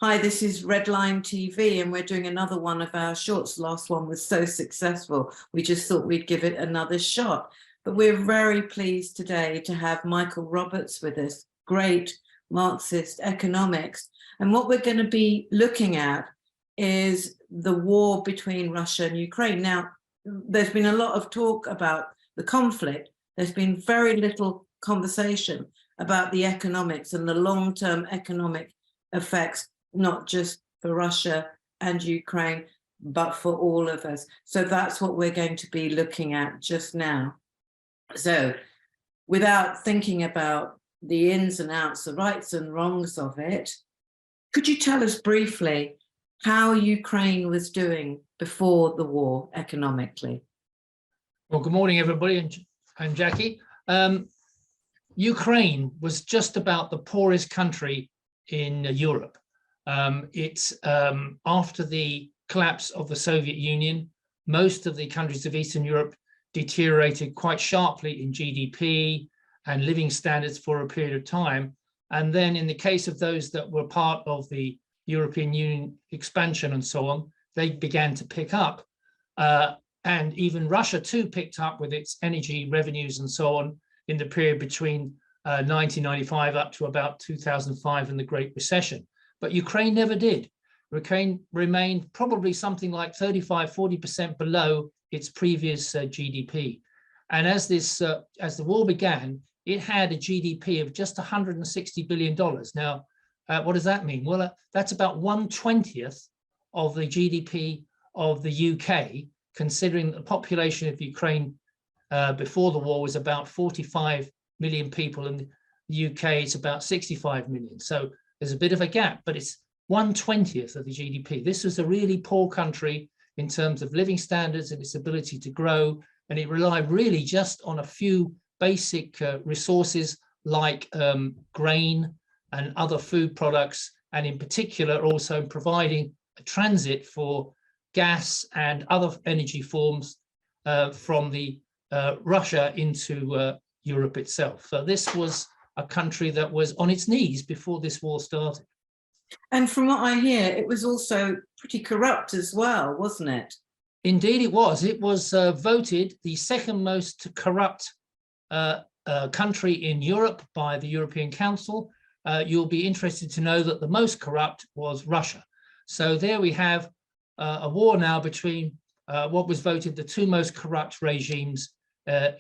Hi, this is Redline TV, and we're doing another one of our shorts. Last one was so successful, we just thought we'd give it another shot. But we're very pleased today to have Michael Roberts with us, great Marxist economics. And what we're going to be looking at is the war between Russia and Ukraine. Now, there's been a lot of talk about the conflict. There's been very little conversation about the economics and the long-term economic effects, not just for Russia and Ukraine, but for all of us. So that's what we're going to be looking at just now. So without thinking about the ins and outs, the rights and wrongs of it, could you tell us briefly how Ukraine was doing before the war economically? Well, good morning, everybody, and Jackie. Ukraine was just about the poorest country in Europe. It's after the collapse of the Soviet Union, most of the countries of Eastern Europe deteriorated quite sharply in GDP and living standards for a period of time. And then in the case of those that were part of the European Union expansion and so on, they began to pick up. And even Russia too picked up with its energy revenues and so on in the period between 1995 up to about 2005 and the Great Recession. But Ukraine never did. Ukraine remained probably something like 35–40% below its previous GDP. And as the war began, it had a GDP of just $160 billion. Now, what does that mean? Well, that's about 1/20th of the GDP of the UK, considering the population of Ukraine before the war was about 45 million people, and the UK is about 65 million. So there's a bit of a gap, but it's 1/20th of the GDP. This was a really poor country in terms of living standards and its ability to grow, and it relied really just on a few basic resources like grain and other food products, and in particular also providing a transit for gas and other energy forms from the Russia into Europe itself. So this was a country that was on its knees before this war started. And from what I hear, it was also pretty corrupt as well, wasn't it? Indeed it was. It was voted the second most corrupt country in Europe by the European Council. You'll be interested to know that the most corrupt was Russia. So there we have a war now between what was voted the two most corrupt regimes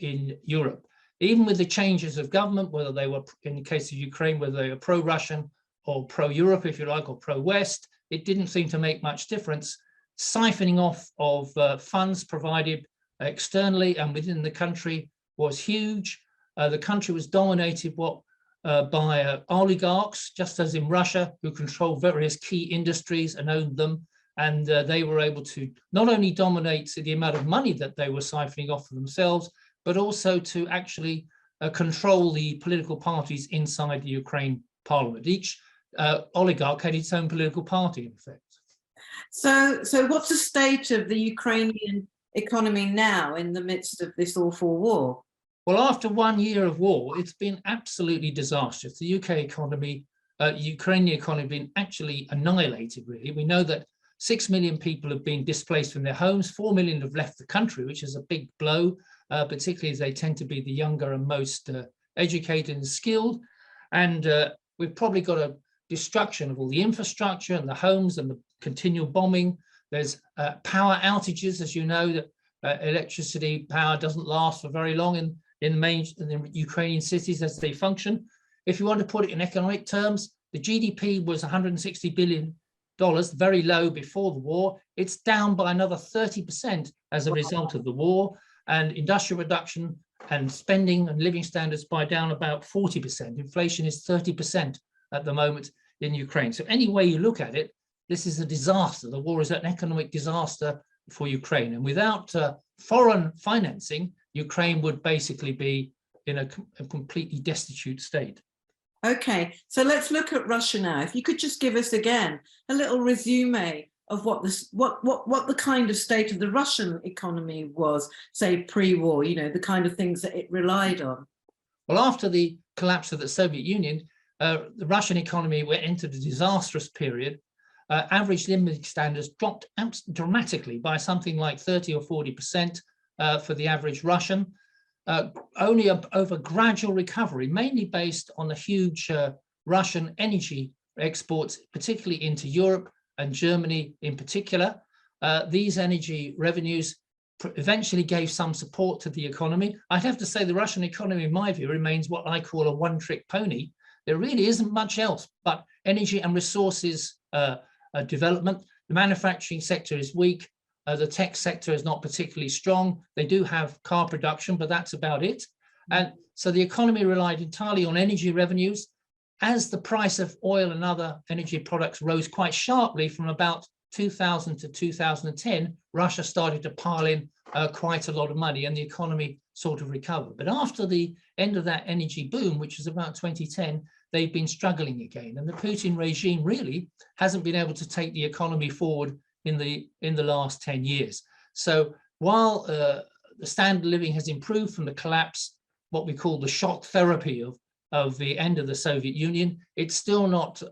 in Europe. Even with the changes of government, whether they were, in the case of Ukraine, whether they were pro-Russian or pro-Europe, if you like, or pro-West, it didn't seem to make much difference. Siphoning off of funds provided externally and within the country was huge. The country was dominated by oligarchs, just as in Russia, who controlled various key industries and owned them. And they were able to not only dominate the amount of money that they were siphoning off for themselves, but also to actually control the political parties inside the Ukraine parliament. Each oligarch had its own political party, in effect. So what's the state of the Ukrainian economy now in the midst of this awful war? Well, after 1 year of war, it's been absolutely disastrous. The UK economy, Ukrainian economy have been actually annihilated, really. We know that 6 million people have been displaced from their homes, 4 million have left the country, which is a big blow, particularly as they tend to be the younger and most educated and skilled. And we've probably got a destruction of all the infrastructure and the homes and the continual bombing. There's power outages, as you know, that electricity power doesn't last for very long in the Ukrainian cities as they function. If you want to put it in economic terms, the GDP was $160 billion, very low before the war. It's down by another 30% as a result of the war, and industrial reduction and spending and living standards by down about 40%. Inflation is 30% at the moment in Ukraine. So any way you look at it, this is a disaster. The war is an economic disaster for Ukraine. And without foreign financing, Ukraine would basically be in a completely destitute state. Okay, so let's look at Russia now. If you could just give us again a little resume of what the kind of state of the Russian economy was, say pre-war, you know, the kind of things that it relied on. Well, after the collapse of the Soviet Union, the Russian economy entered a disastrous period average living standards dropped dramatically by something like 30 or 40% for the average Russian. Only over gradual recovery, mainly based on the huge Russian energy exports, particularly into Europe and Germany in particular. These energy revenues eventually gave some support to the economy. I'd have to say the Russian economy, in my view, remains what I call a one-trick pony. There really isn't much else but energy and resources development. The manufacturing sector is weak. The tech sector is not particularly strong. They do have car production, but that's about it. And so the economy relied entirely on energy revenues. As the price of oil and other energy products rose quite sharply from about 2000 to 2010, Russia started to pile in quite a lot of money and the economy sort of recovered. But after the end of that energy boom, which was about 2010, they've been struggling again. And the Putin regime really hasn't been able to take the economy forward in the last 10 years. So while the standard of living has improved from the collapse, what we call the shock therapy of the end of the Soviet Union, it's still not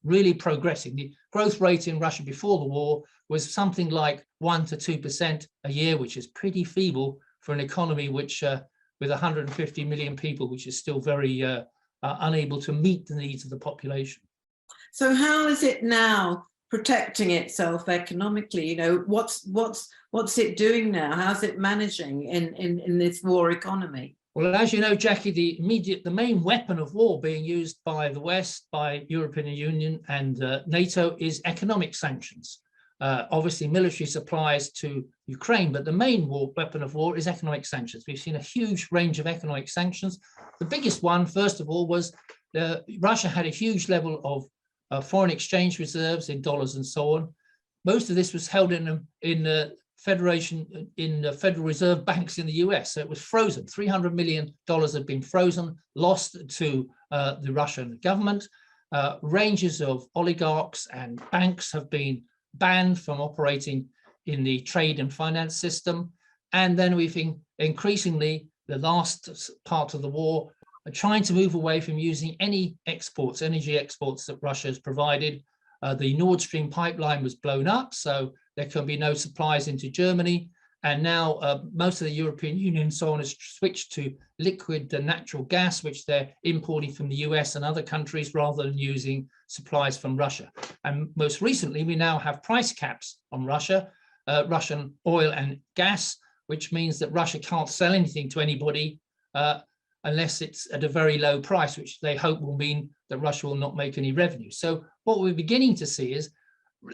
really progressing. The growth rate in Russia before the war was something like 1 to 2% a year, which is pretty feeble for an economy which, with 150 million people, which is still very unable to meet the needs of the population. So how is it now protecting itself economically? You know, what's it doing now? How's it managing in this war economy? Well, as you know, Jackie, the main weapon of war being used by the West, by European Union and NATO is economic sanctions. Obviously, military supplies to Ukraine, but the main weapon of war is economic sanctions. We've seen a huge range of economic sanctions. The biggest one, first of all, was Russia had a huge level of foreign exchange reserves in dollars and so on. Most of this was held in the Federal Reserve banks in the US. So it was frozen. $300 million had been frozen, lost to the Russian government. Ranges of oligarchs and banks have been banned from operating in the trade and finance system. And then we've been increasingly, the last part of the war, trying to move away from using any exports, energy exports that Russia has provided. The Nord Stream pipeline was blown up, so there can be no supplies into Germany. And now most of the European Union and so on has switched to liquid natural gas, which they're importing from the US and other countries rather than using supplies from Russia. And most recently, we now have price caps on Russian oil and gas, which means that Russia can't sell anything to anybody unless it's at a very low price, which they hope will mean that Russia will not make any revenue. So what we're beginning to see is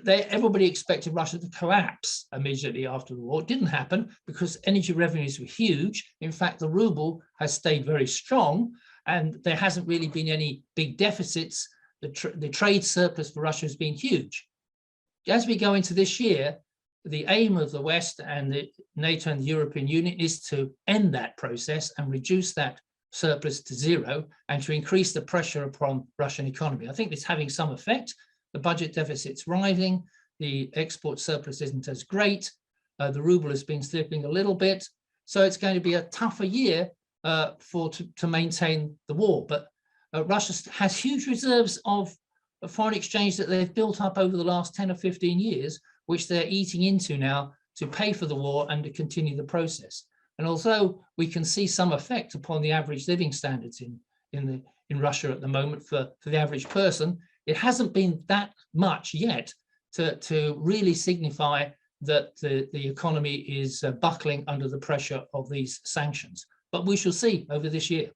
everybody expected Russia to collapse immediately after the war. It didn't happen because energy revenues were huge. In fact, the ruble has stayed very strong and there hasn't really been any big deficits. The trade surplus for Russia has been huge. As we go into this year, the aim of the West and the NATO and the European Union is to end that process and reduce that surplus to zero and to increase the pressure upon Russian economy. I think it's having some effect. The budget deficit's rising, the export surplus isn't as great, the ruble has been slipping a little bit, so it's going to be a tougher year to maintain the war. But Russia has huge reserves of foreign exchange that they've built up over the last 10 or 15 years, which they're eating into now to pay for the war and to continue the process. And although we can see some effect upon the average living standards in Russia at the moment for the average person, it hasn't been that much yet to really signify that the economy is buckling under the pressure of these sanctions. But we shall see over this year.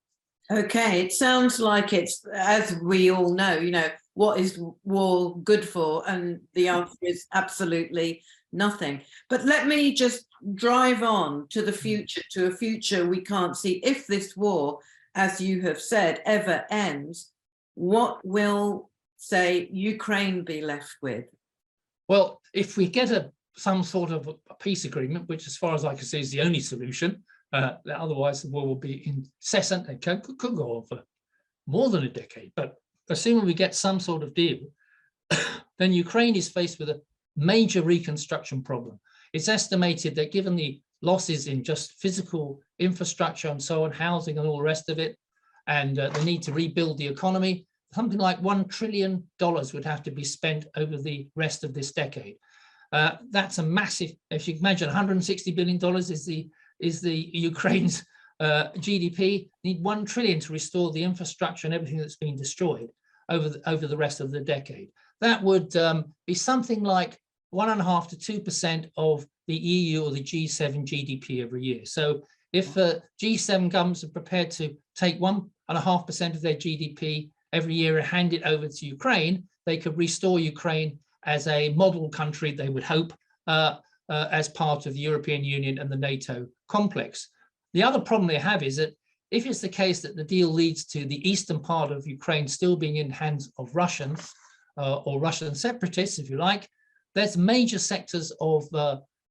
Okay, it sounds like it's, as we all know, what is war good for? And the answer is absolutely nothing. But let me just drive on to the future, to a future we can't see. If this war, as you have said, ever ends, what will, say, Ukraine be left with? Well, if we get some sort of a peace agreement, which as far as I can see is the only solution, otherwise the war will be incessant and could go on for more than a decade. But assuming we get some sort of deal, then Ukraine is faced with a major reconstruction problem. It's estimated that given the losses in just physical infrastructure and so on, housing and all the rest of it, and the need to rebuild the economy, something like $1 trillion would have to be spent over the rest of this decade. That's a massive, if you can imagine, $160 billion is the Ukraine's GDP. Need 1 trillion to restore the infrastructure and everything that's been destroyed over the rest of the decade. That would be something like 1.5% to 2% of the EU or the G7 GDP every year. So if G7 governments are prepared to take 1.5% of their GDP every year and hand it over to Ukraine, they could restore Ukraine as a model country, they would hope, as part of the European Union and the NATO complex. The other problem they have is that if it's the case that the deal leads to the eastern part of Ukraine still being in hands of Russians or Russian separatists, if you like, there's major sectors of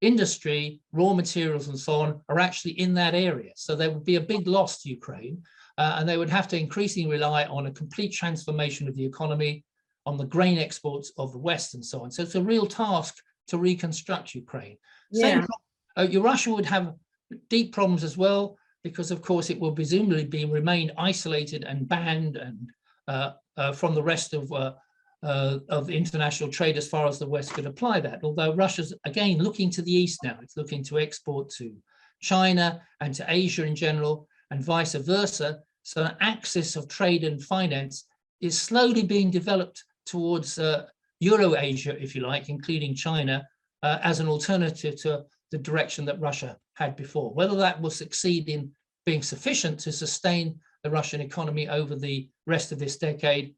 industry, raw materials and so on are actually in that area. So there would be a big loss to Ukraine, and they would have to increasingly rely on a complete transformation of the economy, on the grain exports of the West and so on. So it's a real task to reconstruct Ukraine. Yeah. Russia would have deep problems as well, because of course it will presumably remain isolated and banned and from the rest of international trade as far as the West could apply that. Although Russia's again looking to the East now, it's looking to export to China and to Asia in general and vice versa. So an axis of trade and finance is slowly being developed towards Euro-Asia, if you like, including China, as an alternative to the direction that Russia had before. Whether that will succeed in being sufficient to sustain the Russian economy over the rest of this decade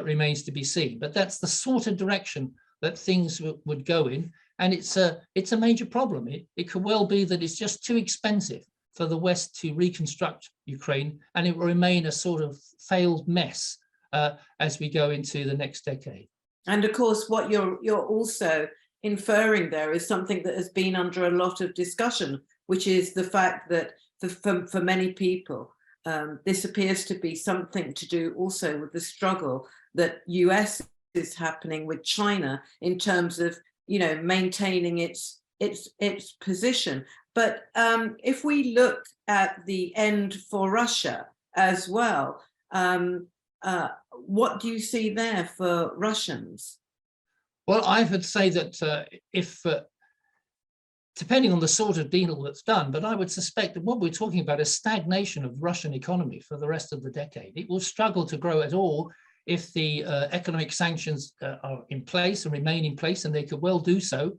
remains to be seen. But that's the sort of direction that things would go in. And it's a major problem. It could well be that it's just too expensive for the West to reconstruct Ukraine, and it will remain a sort of failed mess as we go into the next decade. And of course, what you're also inferring there is something that has been under a lot of discussion, which is the fact that for many people, this appears to be something to do also with the struggle that US is happening with China in terms of, maintaining its position. But if we look at the end for Russia as well, what do you see there for Russians? Well, I would say that if, depending on the sort of deal that's done, but I would suspect that what we're talking about is stagnation of Russian economy for the rest of the decade. It will struggle to grow at all if the economic sanctions are in place and remain in place, and they could well do so,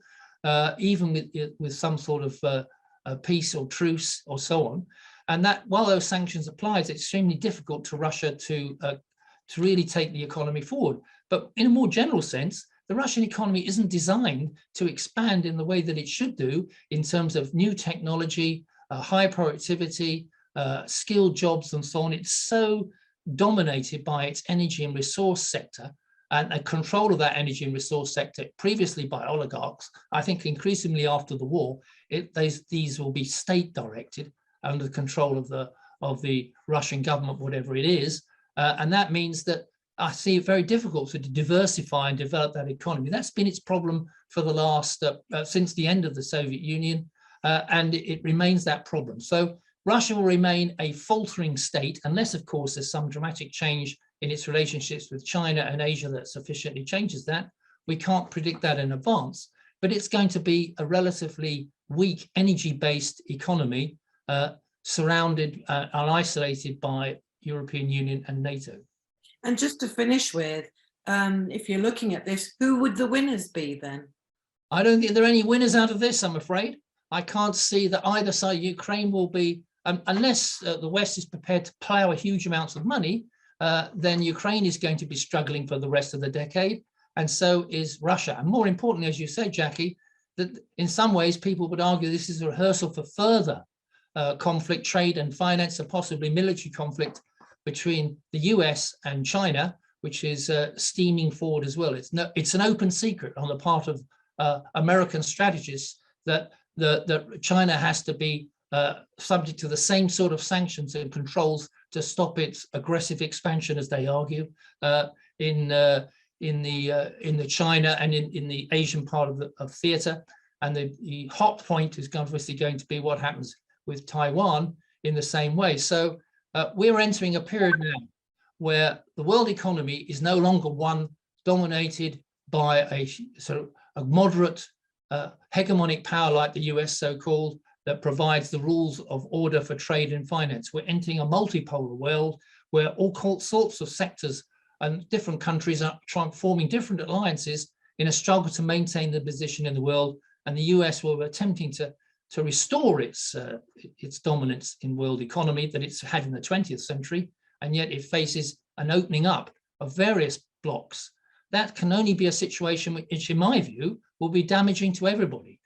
even with some sort of peace or truce or so on. And that while those sanctions apply, it's extremely difficult to Russia to really take the economy forward. But in a more general sense, the Russian economy isn't designed to expand in the way that it should do in terms of new technology, high productivity, skilled jobs and so on. It's so dominated by its energy and resource sector and a control of that energy and resource sector previously by oligarchs. I think increasingly after the war, these will be state directed under the control of the Russian government, whatever it is. And that means that I see it very difficult to diversify and develop that economy. That's been its problem for the last, since the end of the Soviet Union, and it remains that problem. So Russia will remain a faltering state, unless, of course, there's some dramatic change in its relationships with China and Asia that sufficiently changes that. We can't predict that in advance, but it's going to be a relatively weak energy-based economy surrounded and isolated by European Union and NATO. And just to finish with, if you're looking at this, who would the winners be then? I don't think there are any winners out of this, I'm afraid. I can't see that either side. Ukraine will be, unless the West is prepared to plow huge amounts of money, then Ukraine is going to be struggling for the rest of the decade, and so is Russia. And more importantly, as you said, Jackie, that in some ways people would argue this is a rehearsal for further conflict, trade and finance, and possibly military conflict between the US and China, which is steaming forward as well. It's an open secret on the part of American strategists that China has to be subject to the same sort of sanctions and controls to stop its aggressive expansion, as they argue, in the China and in the Asian part of theater. And the hot point is obviously going to be what happens with Taiwan in the same way. So we're entering a period now where the world economy is no longer one dominated by a sort of a moderate hegemonic power like the US so-called, that provides the rules of order for trade and finance. We're entering a multipolar world where all sorts of sectors and different countries are forming different alliances in a struggle to maintain the position in the world. And the US will be attempting to restore its dominance in world economy that it's had in the 20th century, and yet it faces an opening up of various blocks. That can only be a situation which, in my view, will be damaging to everybody.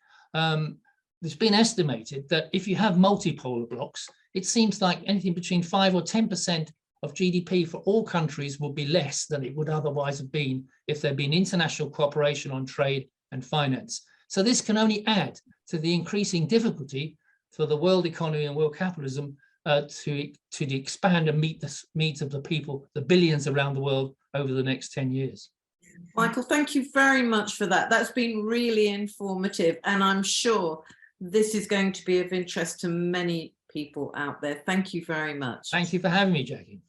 It's been estimated that if you have multipolar blocks, it seems like anything between 5 or 10% of GDP for all countries will be less than it would otherwise have been if there'd been international cooperation on trade and finance. So this can only add to the increasing difficulty for the world economy and world capitalism to expand and meet the needs of the people, the billions around the world over the next 10 years. Michael, thank you very much for that. That's been really informative, and I'm sure this is going to be of interest to many people out there. Thank you very much. Thank you for having me, Jackie.